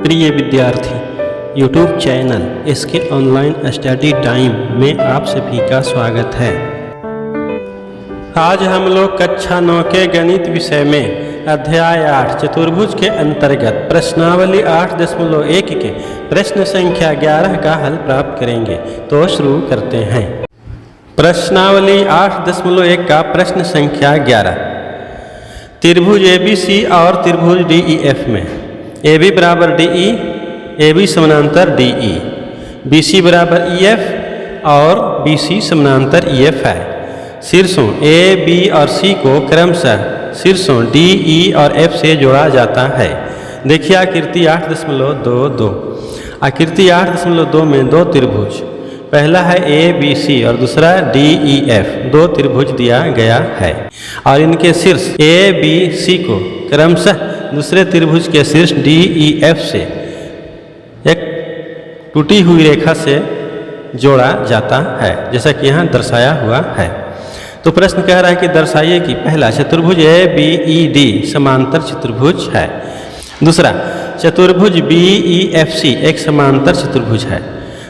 प्रिय विद्यार्थी, YouTube channel इसके ऑनलाइन स्टडी टाइम में आप सभी का स्वागत है। आज हम लोग कक्षा 9 के गणित विषय में अध्याय 8 चतुर्भुज के अंतर्गत प्रश्नावली 8.1 के प्रश्न संख्या 11 का हल प्राप्त करेंगे। तो शुरू करते हैं। प्रश्नावली 8.1 का प्रश्न संख्या 11। त्रिभुज ABC और त्रिभुज DEF में AB बराबर DE, AB समानांतर DE, BC बराबर EF और BC समानांतर EF है। शीर्षों A, B और C को क्रमशः शीर्षों D, E और F से जोड़ा जाता है। देखिए आकृति 8.2 आकृति 8.2 में दो त्रिभुज, पहला है ABC और दूसरा DEF, दो त्रिभुज दिया गया है और इनके शीर्ष ABC को क्रमशः दूसरे त्रिभुज के शीर्ष DEF से एक टूटी हुई रेखा से जोड़ा जाता है, जैसा कि यहाँ दर्शाया हुआ है। तो प्रश्न कह रहा है कि दर्शाइए कि पहला चतुर्भुज ABED समांतर चतुर्भुज है, दूसरा चतुर्भुज BEFC एक समांतर चतुर्भुज है,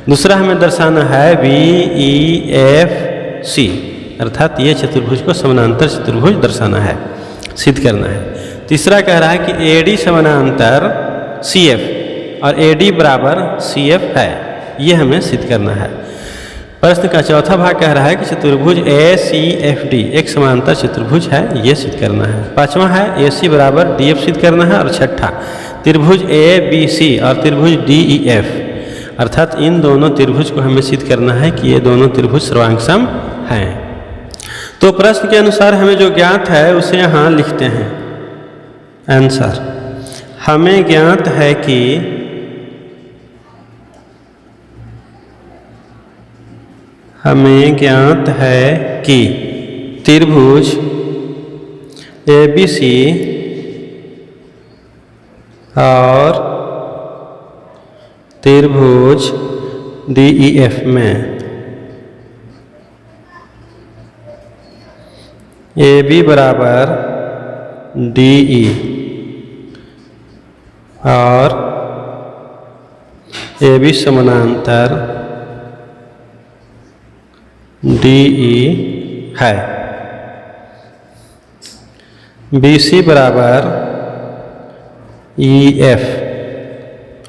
दूसरा हमें दर्शाना है BEFC, अर्थात ये चतुर्भुज को समानांतर चतुर्भुज दर्शाना है, सिद्ध करना है। तीसरा कह रहा है कि AD समानांतर CF और AD बराबर CF है, ये हमें सिद्ध करना है। प्रश्न का चौथा भाग कह रहा है कि चतुर्भुज ACFD एक समांतर चतुर्भुज है, ये सिद्ध करना है। पांचवा है AC बराबर DF सिद्ध करना है और छठा त्रिभुज ABC और त्रिभुज DEF, अर्थात इन दोनों त्रिभुज को हमें सिद्ध करना है कि ये दोनों त्रिभुज सर्वांगसम हैं। तो प्रश्न के अनुसार हमें जो ज्ञात है उसे यहाँ लिखते हैं। आंसर हमें ज्ञात है कि त्रिभुज ABC और त्रिभुज DEF में AB बराबर DE और AB समानांतर DE है। BC बराबर EF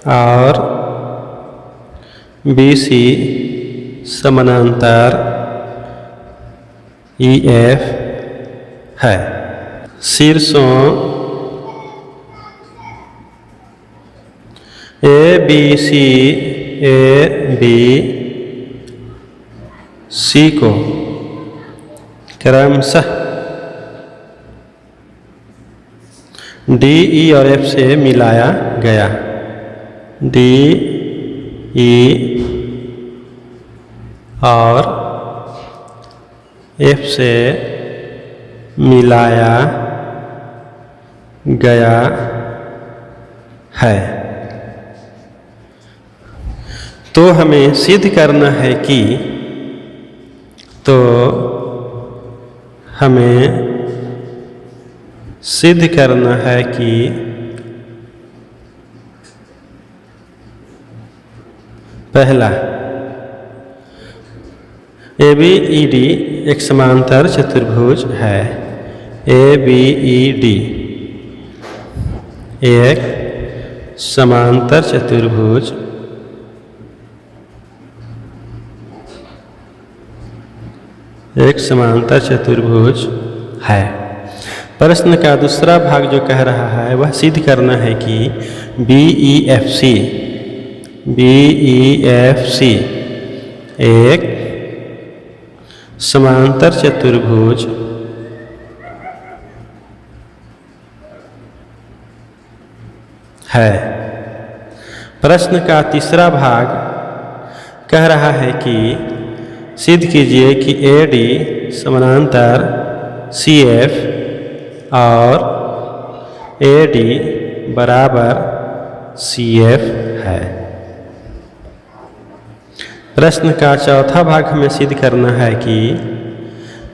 और BC समानांतर EF है। शीर्षों ABC को क्रमशः DE और F से मिलाया गया, DE और F से मिलाया गया है। तो हमें सिद्ध करना है कि पहला ABED एक समांतर चतुर्भुज है। ABED एक समांतर चतुर्भुज है। प्रश्न का दूसरा भाग जो कह रहा है वह सिद्ध करना है कि BEFC एक समांतर चतुर्भुज है। प्रश्न का तीसरा भाग कह रहा है कि सिद्ध कीजिए कि AD समानांतर CF और AD बराबर CF है। प्रश्न का चौथा भाग हमें सिद्ध करना है कि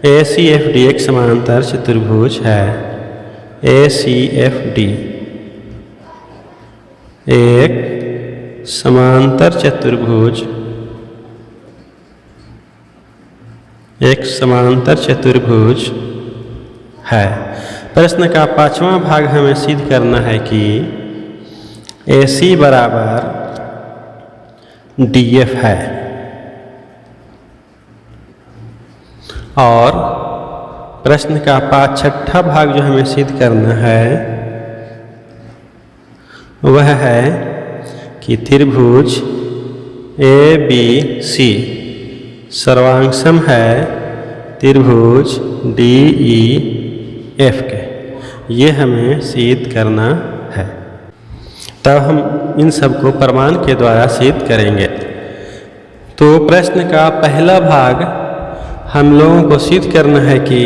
ACFD एक समांतर चतुर्भुज है। ACFD एक समांतर चतुर्भुज, एक समांतर चतुर्भुज है। प्रश्न का 5वां भाग हमें सिद्ध करना है कि AC बराबर DF है और प्रश्न का 6ठा भाग जो हमें सिद्ध करना है वह है कि त्रिभुज ABC सर्वांगसम है त्रिभुज DEF के। ये हमें सिद्ध करना है, तब हम इन सब को प्रमाण के द्वारा सिद्ध करेंगे। तो प्रश्न का पहला भाग हम लोगों को सिद्ध करना है कि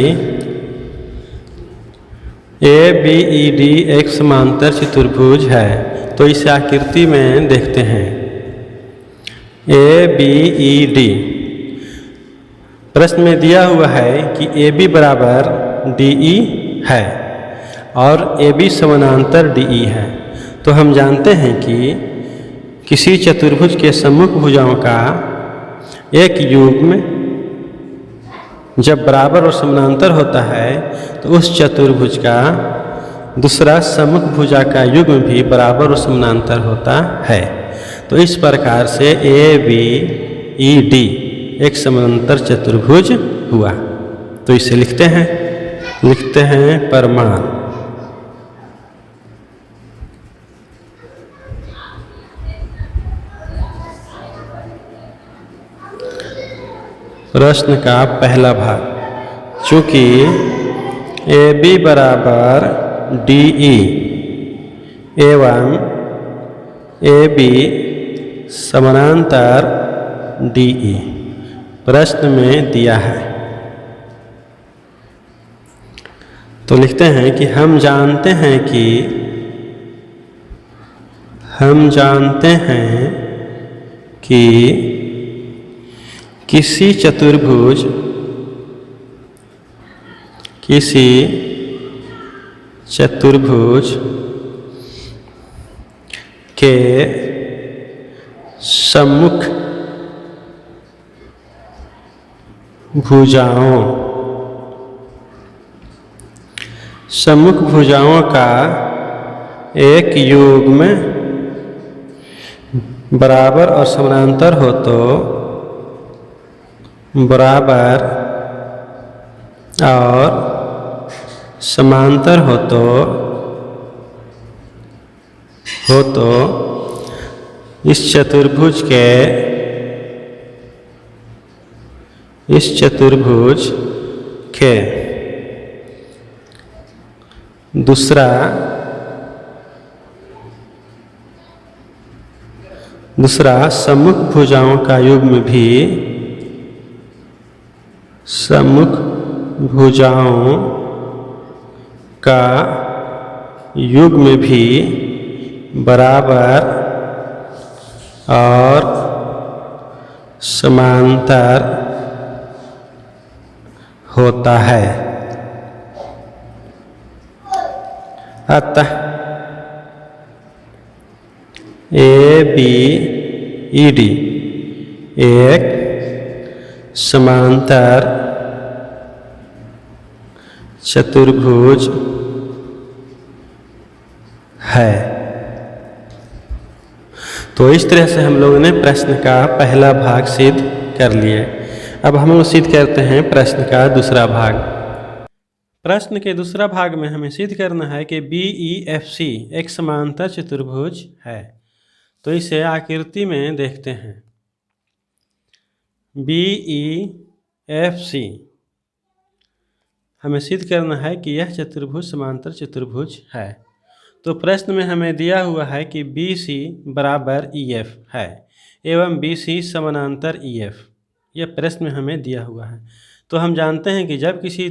ABED एक समांतर चतुर्भुज है। तो इस आकृति में देखते हैं ABED। प्रश्न में दिया हुआ है कि AB बराबर DE है और AB समानांतर DE है। तो हम जानते हैं कि किसी चतुर्भुज के सम्मुख भुजाओं का एक युग्म जब बराबर और समानांतर होता है तो उस चतुर्भुज का दूसरा सम्मुख भुजा का युग्म भी बराबर और समानांतर होता है। तो इस प्रकार से ABED एक समांतर चतुर्भुज हुआ। तो इसे लिखते हैं प्रमाण। प्रश्न का पहला भाग, चूंकि AB बराबर DE एवं AB समानांतर DE प्रश्न में दिया है, तो लिखते हैं कि हम जानते हैं कि किसी चतुर्भुज के सम्मुख भुजाओं का एक युग्म बराबर और समानांतर हो तो बराबर और समांतर हो तो इस चतुर्भुज के दूसरा सम्मुख भुजाओं का युग्म भी बराबर और समांतर होता है। अतः ABED एक समांतर चतुर्भुज है। तो इस तरह से हम लोगों ने प्रश्न का पहला भाग सिद्ध कर लिए। अब हम लोग सिद्ध करते हैं प्रश्न का दूसरा भाग। प्रश्न के दूसरा भाग में हमें सिद्ध करना है कि BEFC एक समांतर चतुर्भुज है। तो इसे आकृति में देखते हैं। BEFC हमें सिद्ध करना है कि यह चतुर्भुज समांतर चतुर्भुज है। तो प्रश्न में हमें दिया हुआ है कि BC बराबर EF है एवं BC समानांतर EF। यह प्रश्न में हमें दिया हुआ है। तो हम जानते हैं कि जब किसी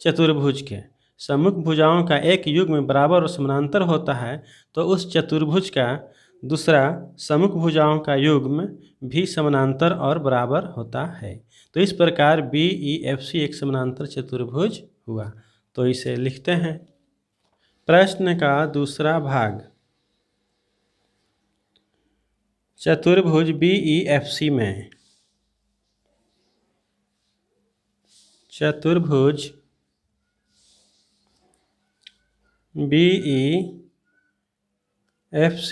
चतुर्भुज के सम्मुख भुजाओं का एक युग्म बराबर और समानांतर होता है तो उस चतुर्भुज का दूसरा सम्मुख भुजाओं का युग्म भी समानांतर और बराबर होता है। तो इस प्रकार BEFC एक समानांतर चतुर्भुज हुआ। तो इसे लिखते हैं। प्रश्न का दूसरा भाग, चतुर्भुज BEFC में, चतुर्भुज BEFC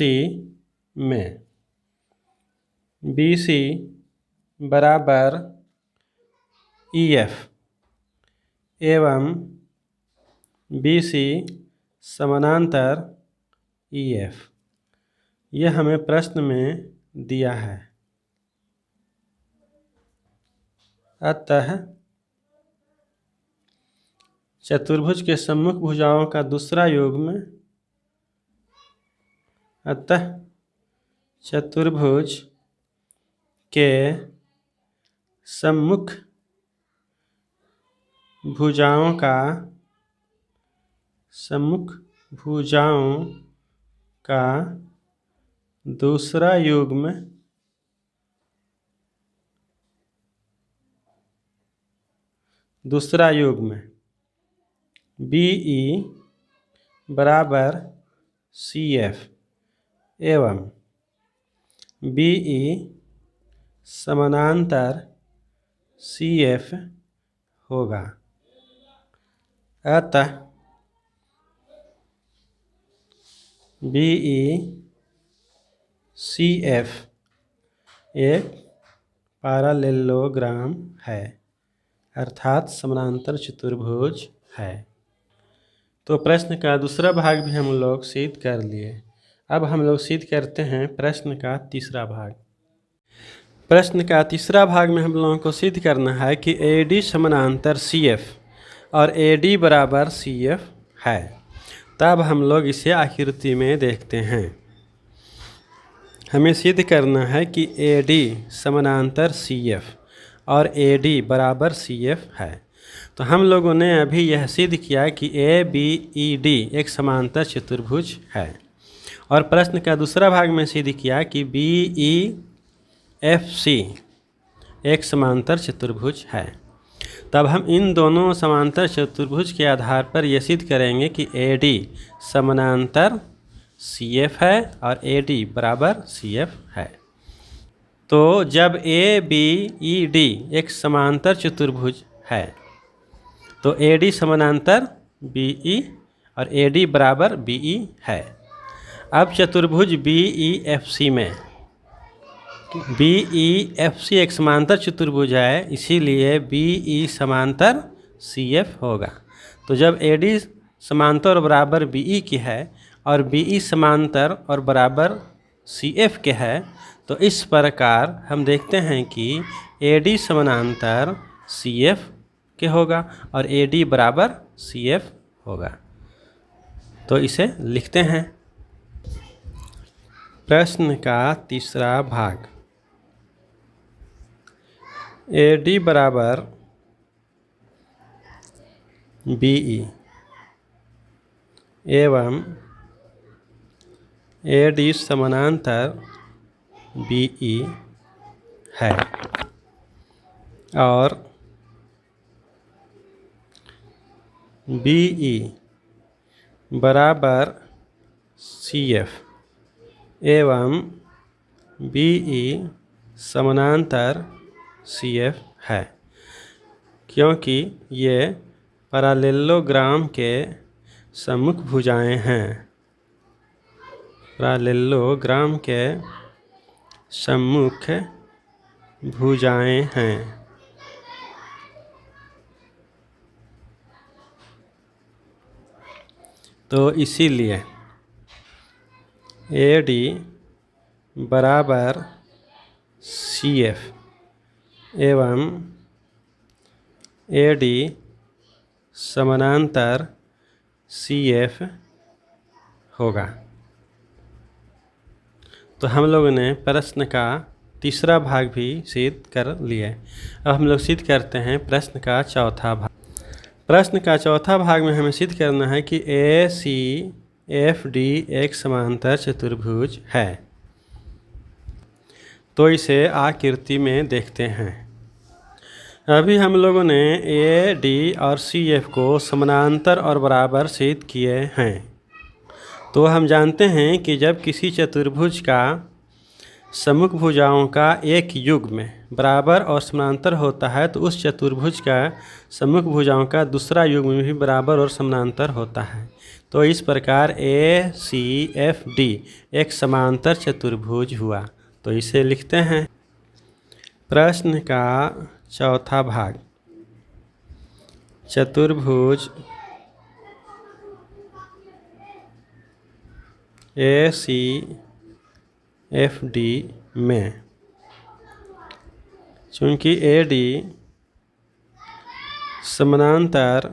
में BC बराबर EF एवं BC समानांतर EF, यह हमें प्रश्न में दिया है। अतः चतुर्भुज के सम्मुख भुजाओं का दूसरा युग्म, अतः चतुर्भुज के सम्मुख भुजाओं का दूसरा युग्म BE बराबर CF एवं BE समानांतर CF होगा। अतः BECF एक पैरेललोग्राम है, अर्थात समानांतर चतुर्भुज है। तो प्रश्न का दूसरा भाग भी हम लोग सिद्ध कर लिए। अब हम लोग सिद्ध करते हैं प्रश्न का तीसरा भाग। प्रश्न का तीसरा भाग में हम लोगों को सिद्ध करना है कि AD समानांतर CF और AD बराबर CF है। तब हम लोग इसे आकृति में देखते हैं। हमें सिद्ध करना है कि AD समानांतर CF और AD बराबर CF है। तो हम लोगों ने अभी यह सिद्ध किया कि ABED एक समांतर चतुर्भुज है, और प्रश्न का दूसरा भाग में सिद्ध किया कि BEFC एक समांतर चतुर्भुज है। तब हम इन दोनों समांतर चतुर्भुज के आधार पर यह सिद्ध करेंगे कि AD समानांतर CF है और AD बराबर CF है। तो जब ABED एक समांतर चतुर्भुज है तो AD समानांतर BE और AD बराबर BE है। अब चतुर्भुज BEFC में, BEFC एक समांतर चतुर्भुज है, इसीलिए BE समांतर CF होगा। तो जब AD समांतर और बराबर BE की है और BE समांतर और बराबर CF के है, तो इस प्रकार हम देखते हैं कि AD समानांतर CF के होगा और AD बराबर CF होगा। तो इसे लिखते हैं। प्रश्न का तीसरा भाग, AD बराबर BE एवं AD समानांतर BE है और BE बराबर CF एवं BE समानांतर CF है, क्योंकि ये पैरेललोग्राम के सम्मुख भुजाएं हैं। पैरेललोग्राम के सम्मुख भुजाएं हैं। तो इसीलिए AD बराबर CF एवं AD समानांतर CF होगा। तो हम लोगों ने प्रश्न का तीसरा भाग भी सिद्ध कर लिए। अब हम लोग सिद्ध करते हैं प्रश्न का चौथा भाग। प्रश्न का चौथा भाग में हमें सिद्ध करना है कि ACFD एक समांतर चतुर्भुज है। तो इसे आकृति में देखते हैं। अभी हम लोगों ने AD और CF को समानांतर और बराबर सिद्ध किए हैं। तो हम जानते हैं कि जब किसी चतुर्भुज का सम्मुख भुजाओं का एक युग्म बराबर और समानांतर होता है तो उस चतुर्भुज का सम्मुख भुजाओं का दूसरा युग्म भी बराबर और समानांतर होता है। तो इस प्रकार ACFD एक समांतर चतुर्भुज हुआ। तो इसे लिखते हैं। प्रश्न का चौथा भाग, चतुर्भुज ACFD में चूँकि AD समानांतर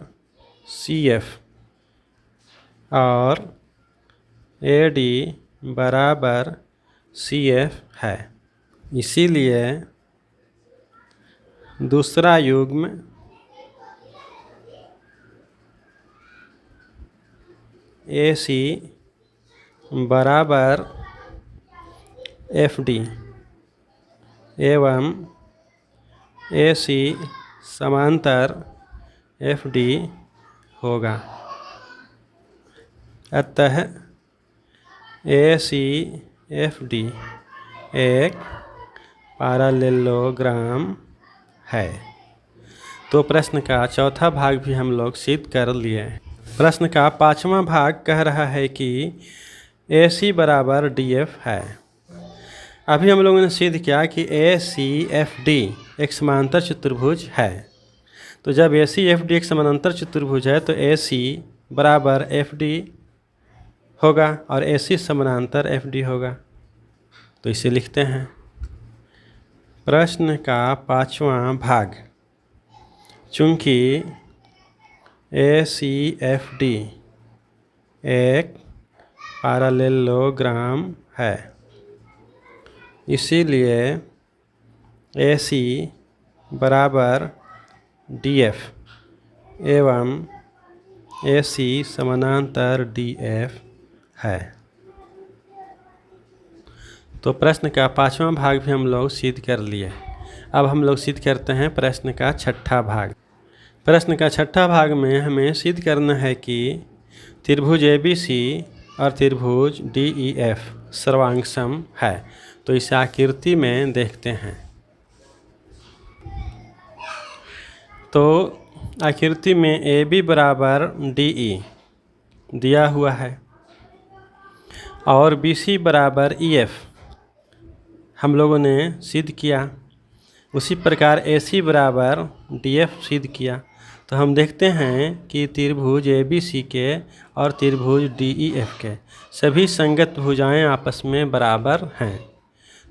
CF और AD बराबर CF है, इसीलिए दूसरा युग्म AC बराबर FD एवं AC समांतर FD होगा। अतः ACFD एक पैरेललोग्राम है। तो प्रश्न का चौथा भाग भी हम लोग सिद्ध कर लिए। प्रश्न का पांचवा भाग कह रहा है कि AC बराबर DF है। अभी हम लोगों ने सिद्ध किया कि ACFD एक समांतर चतुर्भुज है। तो जब ACFD एक समांतर चतुर्भुज है तो AC बराबर FD होगा और AC समानांतर FD होगा। तो इसे लिखते हैं। प्रश्न का पांचवा भाग, चूँकि ACFD एक पैरेललोग्राम है, इसीलिए AC बराबर DF एवं AC समानांतर DF है। तो प्रश्न का पांचवा भाग भी हम लोग सिद्ध कर लिए। अब हम लोग सिद्ध करते हैं प्रश्न का छठा भाग। प्रश्न का छठा भाग में हमें सिद्ध करना है कि त्रिभुज ABC और त्रिभुज DEF सर्वांगसम है। तो इस आकृति में देखते हैं। तो आकृति में AB बराबर DE दिया हुआ है और BC बराबर EF हम लोगों ने सिद्ध किया। उसी प्रकार AC बराबर DF सिद्ध किया। तो हम देखते हैं कि त्रिभुज ABC के और त्रिभुज DEF के सभी संगत भुजाएं आपस में बराबर हैं।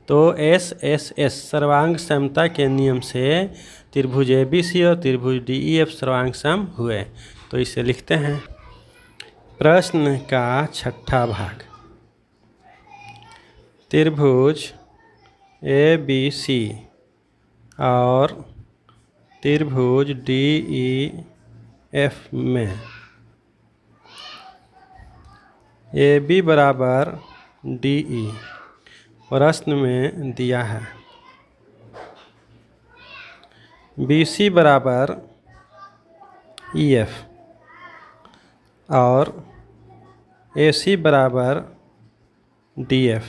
तो SSS सर्वांग समता के नियम से त्रिभुज ABC और त्रिभुज DEF सर्वांग सम हुए। तो इसे लिखते हैं। प्रश्न का छठा भाग, त्रिभुज ABC और त्रिभुज DEF में AB बराबर DE प्रश्न में दिया है। BC बराबर EF और AC बराबर DF,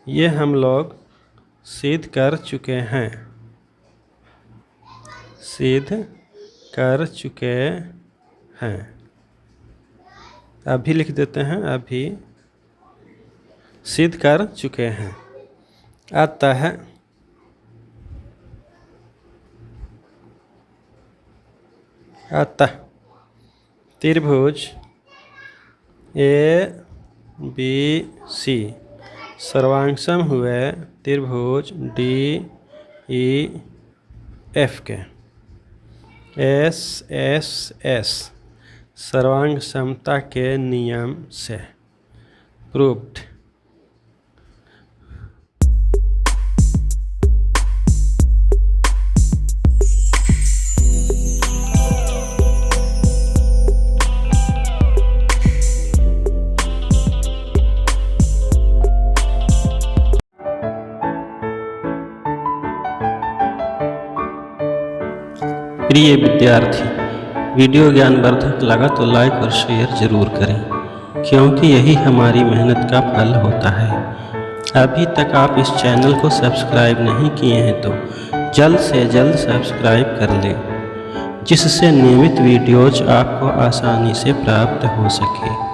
ये हम लोग सिद्ध कर चुके हैं। सिद्ध कर चुके हैं। अभी लिख देते हैं, अभी सिद्ध कर चुके हैं। अतः त्रिभुज ABC सर्वांगसम हुए त्रिभुज DEF के। SSS सर्वांग समता के नियम से प्रूव्ड। प्रिय विद्यार्थी, वीडियो ज्ञानवर्धक लगा तो लाइक और शेयर ज़रूर करें, क्योंकि यही हमारी मेहनत का फल होता है। अभी तक आप इस चैनल को सब्सक्राइब नहीं किए हैं तो जल्द से जल्द सब्सक्राइब कर लें, जिससे नियमित वीडियोज आपको आसानी से प्राप्त हो सके।